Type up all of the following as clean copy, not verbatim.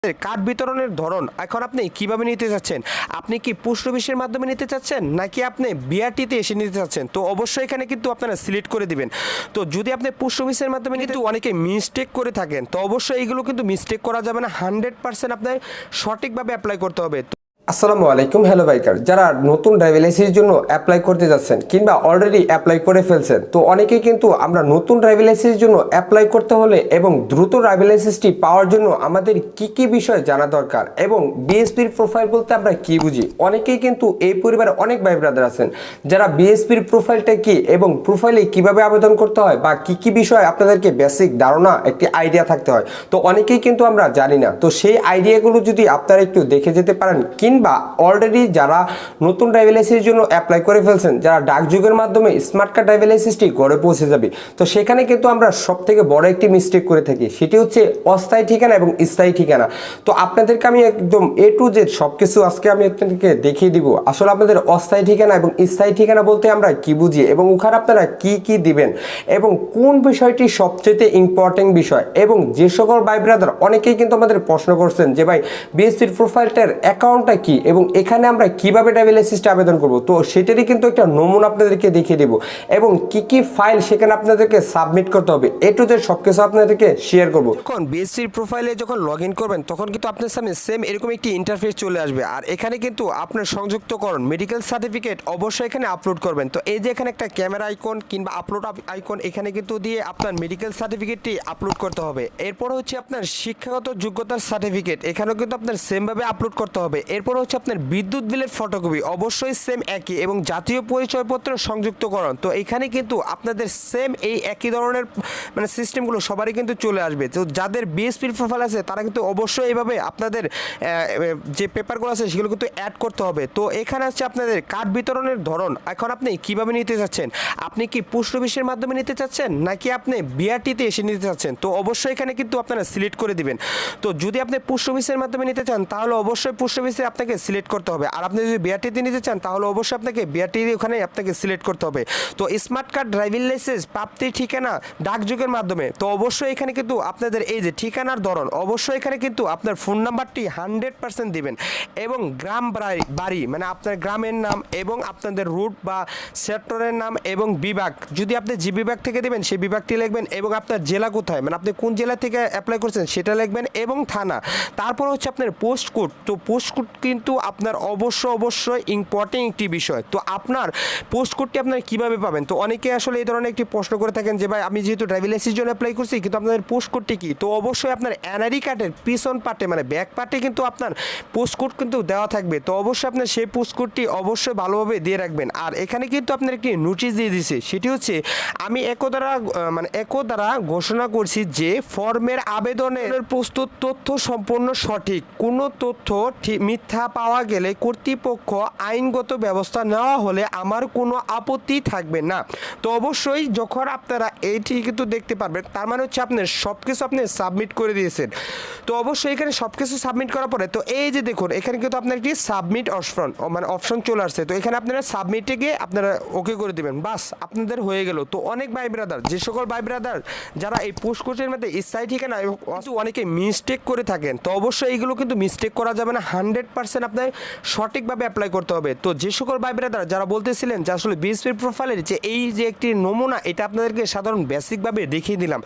Card বিতরণের ধরন এখন আপনি কিভাবে নিতে চাচ্ছেন, আপনি কি পোস্ট অফিসের মাধ্যমে নিতে চাচ্ছেন নাকি আপনি বিআরটিতে এসে নিতে চাচ্ছেন, তো অবশ্যই এখানে কিন্তু আপনারা সিলেক্ট করে দিবেন। তো যদি আপনি পোস্ট অফিসের মাধ্যমে নিতে অনেকে মিস্টেক করে থাকেন, তো অবশ্যই এইগুলো কিন্তু মিস্টেক করা যাবে না, 100% আপনার সঠিকভাবে অ্যাপ্লাই করতে হবে। আসসালামু আলাইকুম, হ্যালো বাইকার। যারা নতুন ড্রাইভিং লাইসেন্সের জন্য অ্যাপ্লাই করতে যাচ্ছেন কিংবা অলরেডি অ্যাপ্লাই করে ফেলছেন, তো অনেকেই কিন্তু আমরা নতুন ড্রাইভিং লাইসেন্সের জন্য অ্যাপ্লাই করতে হলে এবং দ্রুত ড্রাইভিং লাইসেন্সটি পাওয়ার জন্য আমাদের কি কি বিষয় জানা দরকার এবং বিএসপির প্রোফাইল বলতে আমরা কি বুঝি। অনেকেই কিন্তু এই পরিবারে অনেক ভাই ব্রাদার আছেন যারা বিএসপির প্রোফাইলটা কি এবং প্রোফাইলে কিভাবে আবেদন করতে হয় বা কি কি বিষয় আপনাদেরকে বেসিক ধারণা একটি আইডিয়া থাকতে হয়, তো অনেকেই কিন্তু আমরা জানি না। তো সেই আইডিয়াগুলো যদি আপনারা একটু দেখে যেতে পারেন কিংবা অলরেডি যারা নতুন ড্রাইভিং লাইসেন্সের জন্য অ্যাপ্লাই করে ফেলছেন, যারা ডাকযোগের মাধ্যমে স্মার্ট কার্ড ড্রাইভিং লাইসেন্সটি ঘরে পৌঁছে যাবে, তো সেখানে কিন্তু আমরা সবথেকে বড় একটি মিস্টেক করে থাকি, সেটি হচ্ছে অস্থায়ী ঠিকানা এবং স্থায়ী ঠিকানা। তো আপনাদেরকে আমি একদম A to Z সবকিছু আজকে আমি আপনাদেরকে দেখিয়ে দিব। আসলে আপনাদের অস্থায়ী ঠিকানা এবং স্থায়ী ঠিকানা বলতে আমরা কি বুঝি এবং ওখানে আপনারা কি কি দিবেন এবং কোন বিষয়টি সবচেয়ে ইম্পর্টেন্ট বিষয়। এবং যে সকল ভাই ব্রাদার অনেকেই কিন্তু আমাদের প্রশ্ন করছেন যে ভাই বিএসপির প্রোফাইলটার অ্যাকাউন্টটা কি এবং এখানে আমরা কিভাবে ড্রাইভিং লাইসেন্সটা আবেদন করব, তো সেটারই কিন্তু একটা নমুনা আপনাদেরকে দেখিয়ে দেব এবং কি কি ফাইল সেখানে আপনাদেরকে সাবমিট করতে হবে, A to Z সবকিছু আপনাদেরকে শেয়ার করব। যখন বিএসপির প্রোফাইলে যখন লগ ইন করবেন তখন কিন্তু আপনার সামনে সেম এরকম একটি ইন্টারফেস চলে আসবে, আর এখানে কিন্তু আপনার সংযুক্তকরণ মেডিকেল সার্টিফিকেট অবশ্যই এখানে আপলোড করবেন। তো এই যে এখানে একটা ক্যামেরা আইকন কিংবা আপলোড আইকন এখানে কিন্তু দিয়ে আপনার মেডিকেল সার্টিফিকেটটি আপলোড করতে হবে। এরপর হচ্ছে আপনার শিক্ষাগত যোগ্যতার সার্টিফিকেট, এখানেও কিন্তু আপনার সেমভাবে আপলোড করতে হবে। এরপর হচ্ছে আপনার বিদ্যুৎ বিলের ফটোকপি অবশ্যই সেম একই এবং জাতীয় পরিচয়পত্র সংযুক্তকরণ, তো এখানে কিন্তু আপনাদের সেম এই একই ধরনের মানে সিস্টেমগুলো সবারই কিন্তু চলে আসবে। তো যাদের বিএসপির প্রোফাইল আছে তারা কিন্তু অবশ্যই এইভাবে আপনাদের যে পেপারগুলো আছে সেগুলো কিন্তু অ্যাড করতে হবে। তো এখানে হচ্ছে আপনাদের কার্ড বিতরণের ধরন এখন আপনি কিভাবে নিতে চাচ্ছেন, আপনি কি পোস্ট অফিসের মাধ্যমে নিতে চাচ্ছেন নাকি আপনি বিআরটিতে এসে নিতে চাচ্ছেন, তো অবশ্যই এখানে কিন্তু আপনারা সিলেক্ট করে দিবেন। তো যদি আপনি পোস্ট অফিসের মাধ্যমে নিতে চান তাহলে অবশ্যই পোস্ট অফিসে আপনাকে সিলেক্ট করতে হবে, আর আপনি যদি বিআরটিতে নিতে চান তাহলে অবশ্যই আপনাকে বিআরটি ওখানে আপনাকে সিলেক্ট করতে হবে। তো স্মার্ট কার্ড ড্রাইভিং লাইসেন্স প্রাপ্তির ঠিকানা ডাকযোগের মাধ্যমে, তো অবশ্যই এখানে কিন্তু আপনাদের এই যে ঠিকানার ধরন অবশ্যই এখানে কিন্তু আপনার ফোন নাম্বারটি 100% দিবেন এবং গ্রাম বাড়ি মানে আপনার গ্রামের নাম এবং আপনাদের রুট বা সেক্টরের নাম এবং বিভাগ, যদি আপনি যে বিভাগ থেকে দেবেন সেই বিভাগটি লিখবেন এবং আপনার জেলা কোথায় মানে আপনি কোন জেলা থেকে অ্যাপ্লাই করছেন সেটা লিখবেন এবং থানা। তারপর হচ্ছে আপনার পোস্ট কোড, তো পোস্ট কোড কিন্তু আপনার অবশ্যই ইম্পর্টেন্ট একটি বিষয়। তো আপনার পোস্ট কোডটি আপনারা কীভাবে পাবেন, তো অনেকে আসলে এই ধরনের একটি প্রশ্ন করে থাকেন যে ভাই আমি যেহেতু ড্রাইভিং লাইসেন্সের জন্য অ্যাপ্লাই করছি কিন্তু আপনাদের পোস্ট কোডটি কী, তো অবশ্যই আপনার এনআরই কার্ডের পিছন পার্টে মানে ব্যাক পার্টে কিন্তু আপনার পোস্ট কোড কিন্তু দেওয়া থাকবে, তো অবশ্যই আপনার সেই পোস্ট কোডটি অবশ্যই ভালোভাবে দিয়ে রাখবেন। আর এখানে কিন্তু আপনার একটি নোটিশ দিয়ে দিয়েছে, সেটি হচ্ছে আমি একদ্বারা ঘোষণা করছি যে ফর্মের আবেদনের প্রস্তুত তথ্য সম্পূর্ণ সঠিক, কোনো তথ্য মিথ্যা পাওয়া গেলে কর্তৃপক্ষ আইনগত ব্যবস্থা নেওয়া হলে আমার কোনো আপত্তি থাকবে না। তো অবশ্যই যখন আপনারা এইটি কিন্তু দেখতে পারবেন তার মানে হচ্ছে আপনার সব কিছু আপনি সাবমিট করে দিয়েছেন। তো অবশ্যই এখানে সব কিছু সাবমিট করার পরে তো এই যে দেখুন এখানে কিন্তু আপনার একটি সাবমিট অপশন চলে আসছে, তো এখানে আপনারা সাবমিটে গিয়ে আপনারা ওকে করে দিবেন, বাস আপনাদের হয়ে গেল। তো অনেক ভাই ব্রাদার যে সকল ভাই ব্রাদার যারা এই পোস্ট কোডের মধ্যে স্থায়ী ঠিকানা অনেকে মিস্টেক করে থাকেন, তো অবশ্যই এইগুলো কিন্তু মিস্টেক করা যাবে না, 100% আপনার সঠিকভাবে অ্যাপ্লাই করতে হবে। তো যে সকল ভাই ব্রাদার যারা বলতেছিলেন যে আসলে বিএসপির প্রোফাইলের যে এই যে একটি নমুনা এটা আপনাদেরকে সাধারণ বেসিকভাবে দেখিয়ে দিলাম,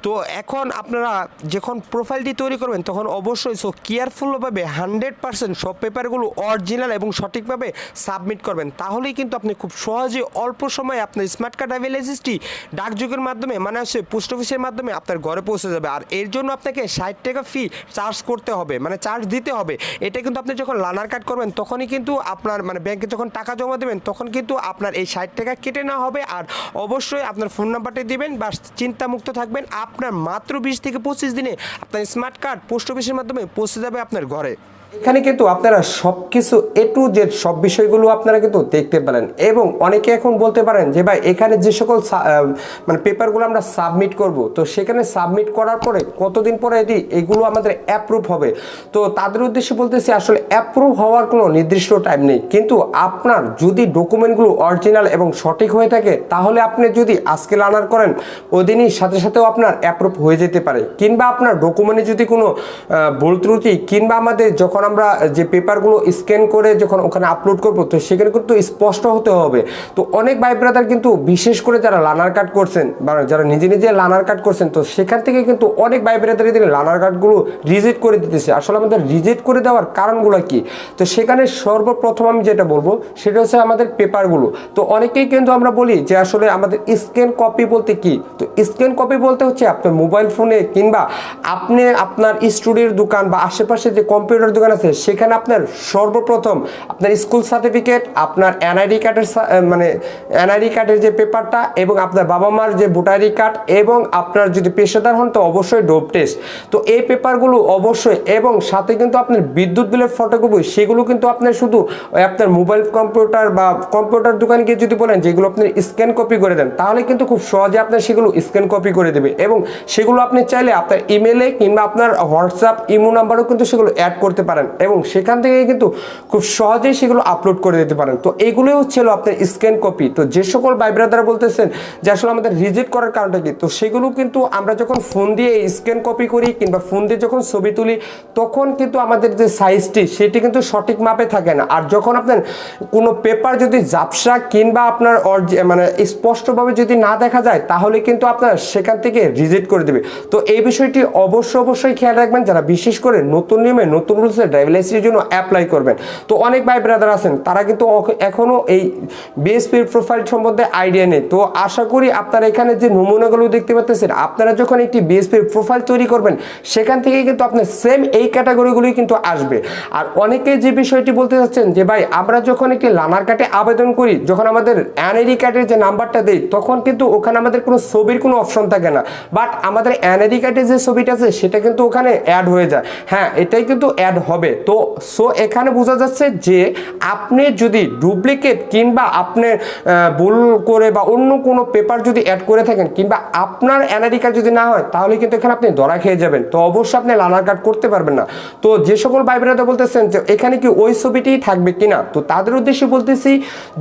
তো এখন আপনারা যখন প্রোফাইলটি তৈরি করবেন তখন অবশ্যই কেয়ারফুলভাবে 100% সব পেপারগুলো অরিজিনাল এবং সঠিকভাবে সাবমিট করবেন, তাহলেই কিন্তু আপনি খুব সহজে অল্প সময়ে আপনার স্মার্ট কার্ড ড্রাইভিং লাইসেন্সটি ডাকযোগের মাধ্যমে মানে হচ্ছে পোস্ট অফিসের মাধ্যমে আপনার ঘরে পৌঁছে যাবে। আর এর জন্য আপনাকে 60 টাকা ফি চার্জ করতে হবে মানে চার্জ দিতে হবে। এটা কিন্তু আপনি যখন লার্নার কার্ড করবেন তখনই কিন্তু আপনার মানে ব্যাংকে যখন টাকা জমা দেবেন তখন কিন্তু আপনার এই 60 টাকা কেটে নেওয়া হবে। আর অবশ্যই আপনার ফোন নাম্বারটি দিবেন বা চিন্তামুক্ত থাকবেন, আপনার মাত্র 20 থেকে 25 দিনে আপনার স্মার্ট কার্ড পোস্ট অফিসের মাধ্যমে পৌঁছে যাবে আপনার ঘরে। এখানে কিন্তু আপনারা সবকিছু A to Z সব বিষয়গুলো আপনারা কিন্তু দেখতে পারেন এবং অনেকে এখন বলতে পারেন যে ভাই এখানে যে সকল মানে পেপারগুলো আমরা সাবমিট করব তো সেখানে সাবমিট করার পরে কতদিন পরে এগুলো আমাদের অ্যাপ্রুভ হবে। তো তাদের উদ্দেশ্যে বলতেছি আসলে অ্যাপ্রুভ হওয়ার কোনো নির্দিষ্ট টাইম নেই, কিন্তু আপনার যদি ডকুমেন্টগুলো অরিজিনাল এবং সঠিক হয়ে থাকে তাহলে আপনি যদি আজকে লার্নার করেন ওই দিনই সাথে সাথেও আপনার অ্যাপ্রুভ হয়ে যেতে পারে, কিংবা আপনার ডকুমেন্টে যদি কোনো ভুল ত্রুটি কিংবা আমাদের যখন আমরা যে পেপারগুলো স্ক্যান করে যখন ওখানে আপলোড করবো তো সেখানে কিন্তু স্পষ্ট হতে হবে। তো অনেক ভাই ব্রাদার কিন্তু বিশেষ করে যারা লার্নার কার্ড করছেন বা যারা নিজে নিজে লার্নার কার্ড করছেন তো সেখান থেকে কিন্তু অনেক ভাই ব্রাদার এদের লার্নার কার্ডগুলো রিজেক্ট করে দিতেছে। আসলে আমাদের রিজেক্ট করে দেওয়ার কারণগুলো কি, তো সেখানে সর্বপ্রথম আমি যেটা বলবো সেটা হচ্ছে আমাদের পেপারগুলো। তো অনেকেই কিন্তু আমরা বলি যে আসলে আমাদের স্ক্যান কপি বলতে কি, তো স্ক্যান কপি বলতে হচ্ছে আপনার মোবাইল ফোনে কিংবা আপনি আপনার স্টুডিওর দোকান বা আশেপাশে যে কম্পিউটার দোকান আছে সেখানে আপনার সর্বপ্রথম আপনার স্কুল সার্টিফিকেট, আপনার এনআইডি কার্ডের মানে এনআইডি কার্ডের যে পেপারটা এবং আপনার বাবা মার যে ভোটার আইডি কার্ড এবং আপনার যদি পেশাদার হন তো অবশ্যই ডোপ টেস্ট, তো এই পেপারগুলো অবশ্যই এবং সাথে কিন্তু আপনার বিদ্যুৎ বিলের ফটোকপি সেগুলো কিন্তু আপনার শুধু আপনার মোবাইল কম্পিউটার বা কম্পিউটার দোকানে গিয়ে যদি বলেন যেগুলো আপনি স্ক্যান কপি করে দেন তাহলে কিন্তু খুব সহজে আপনার সেগুলো স্ক্যান কপি করে দেবে এবং সেগুলো আপনি চাইলে আপনার ইমেলে কিংবা আপনার হোয়াটসঅ্যাপ ইমো নাম্বারও কিন্তু সেগুলো অ্যাড করতে পারেন এবং সেখান থেকে কিন্তু খুব সহজেই সেগুলো আপলোড করে দিতে পারেন। তো এগুলোই হচ্ছিল আপনার স্ক্যান কপি। তো যে সকল ভাই ব্রাদাররা বলতেছেন যে আসলে আমাদের রিজেক্ট করার কারণটা কি, তো সেগুলো কিন্তু আমরা যখন ফোন দিয়ে স্ক্যান কপি করি কিংবা ফোন দিয়ে যখন ছবি তুলি তখন কিন্তু আমাদের যে সাইজটি সেটি কিন্তু সঠিক মাপে থাকে না। আর যখন আপনার কোনো পেপার যদি ঝাপসা কিংবা আপনার মানে স্পষ্টভাবে যদি না দেখা যায় তাহলে কিন্তু আপনার সেখান থেকে রিজেক্ট করে দেবে। তো এই বিষয়টি অবশ্যই খেয়াল রাখবেন যারা বিশেষ করে নতুন নিয়মে নতুন রুলসে ড্রাইভিং লাইসেন্সের জন্য অ্যাপ্লাই করবেন। তো অনেক ভাই ব্রাদার আছেন তারা কিন্তু এখনো এই বিএসপি প্রোফাইল সম্বন্ধে আইডিয়া নেই। তো আশা করি আপনারা এখানে যে নমুনাগুলো দেখতে পাচ্ছেন আপনারা যখন একটি বিএসপি প্রোফাইল তৈরি করবেন সেখান থেকে কিন্তু আপনার সেম এই ক্যাটাগরিগুলোই কিন্তু আসবে। আর অনেকে যে বিষয়টি বলতে চাচ্ছেন যে ভাই আমরা যখন একটি লার্নার কার্ডে আবেদন করি যখন আমাদের এনআইডি কার্ডের যে নাম্বারটা দেই তখন কিন্তু ওখানে আমাদের কোনো ছবির কোনো অপশন থাকে না, বাট আমাদের এনআইডি কার্ডের যে ছবিটা আছে সেটা কিন্তু ওখানে অ্যাড হয়ে যায়। হ্যাঁ এটাই কিন্তু অ্যাড হবে। তো সো এখানে বোঝা যাচ্ছে যে আপনি যদি ডুপ্লিকেট কিংবা আপনি ভুল করে বা অন্য কোনো পেপার যদি অ্যাড করে থাকেন কিংবা আপনার এনআইডি কার্ড যদি না হয় তাহলে কিন্তু এখানে আপনি ধরা খেয়ে যাবেন। তো অবশ্যই আপনি লার্নার কার্ড করতে পারবেন না। তো যে সকল ভাই বোনেরা বলতেছেন যে এখানে কি ওই ছবিটিই থাকবে কিনা, তো তাদের উদ্দেশ্যে বলতেছি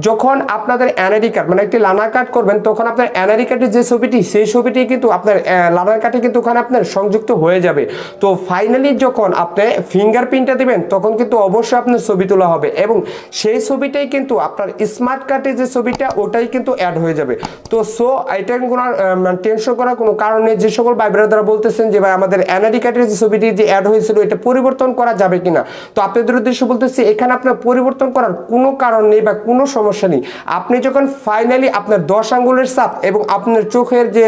যখন আপনাদের এনআইডি কার্ড মানে একটি লার্নার কার্ড করবেন তখন আপনার এনআইডি কার্ডের যে ছবিটি সেই ছবিটি কিন্তু আপনার লার্নার কার্ডে কিন্তু ওখানে আপনার সংযুক্ত হয়ে যাবে। তো ফাইনালি যখন আপনি ফিঙ্গারপ্রিন্টটা দিবেন তখন কিন্তু অবশ্যই আপনার ছবি তোলা হবে এবং সেই ছবিটাই কিন্তু আপনার স্মার্ট কার্ডে যে ছবিটা ওটাই কিন্তু অ্যাড হয়ে যাবে। তো সো এটা কোনো টেনশন করার কোনো কারণ নেই। যে সকল ভাই বোনেরা যারা বলতেছেন যে ভাই আমাদের এনআইডি কার্ডের যে ছবিটি যে অ্যাড হয়েছিল এটা পরিবর্তন করা যাবে কিনা, তো আপনাদের উদ্দেশ্যে বলতেছি এখানে আপনার পরিবর্তন করার কোনো কারণ নেই বা কোনো সমস্যা নেই। আপনি যখন ফাইনালি আপনার 10 আঙ্গুলের ছাপ এবং আপনার চোখের যে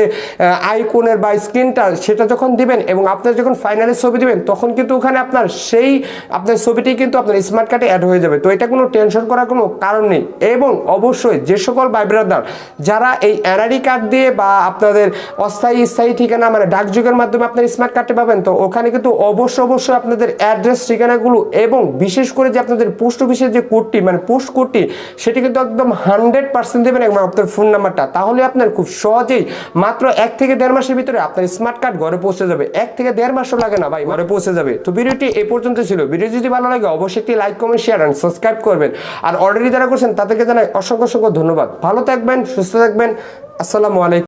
আইকনের বা স্ক্রিনটা সেটা যখন দিবেন এবং আপনার যখন ফাইনালি ছবি দিবেন তখন কিন্তু ওখানে আপনার সেই আপনার ছবিটি কিন্তু আপনার স্মার্ট কার্ডে অ্যাড হয়ে যাবে। তো এটা কোনো টেনশন করার কোনো কারণ নেই। এবং অবশ্যই যে সকল ভাই ব্রাদার যারা এই এনআইডি কার্ড দিয়ে বা আপনাদের অস্থায়ী স্থায়ী ঠিকানা মানে ডাকযোগের মাধ্যমে আপনার স্মার্ট কার্ডটি পাবেন তো ওখানে কিন্তু অবশ্যই আপনাদের অ্যাড্রেস ঠিকানাগুলো এবং বিশেষ করে যে আপনাদের পোস্ট অফিসের যে কোডটি মানে পোস্ট কোডটি সেটি কিন্তু একদম 100% দেবেন এবং আপনার ফোন নাম্বারটা, তাহলে আপনার খুব সহজেই মাত্র 1 থেকে 1.5 মাসের ভিতরে আপনার স্মার্ট কার্ড ঘরে পৌঁছে যাবে। 1 থেকে 1.5 মাসও লাগে না ভাই, ঘরে পৌঁছে যাবে। তো ভিডিওটি এই পর্যন্ত ছিল। ভিডিও যদি ভালো লাগে অবশ্যই একটি like comment share and subscribe করবেন। আর অলরেডি যারা করছেন তাদেরকে জানাই অসংখ্য ধন্যবাদ। ভালো থাকবেন, সুস্থ থাকবেন। আসসালামু আলাইকুম।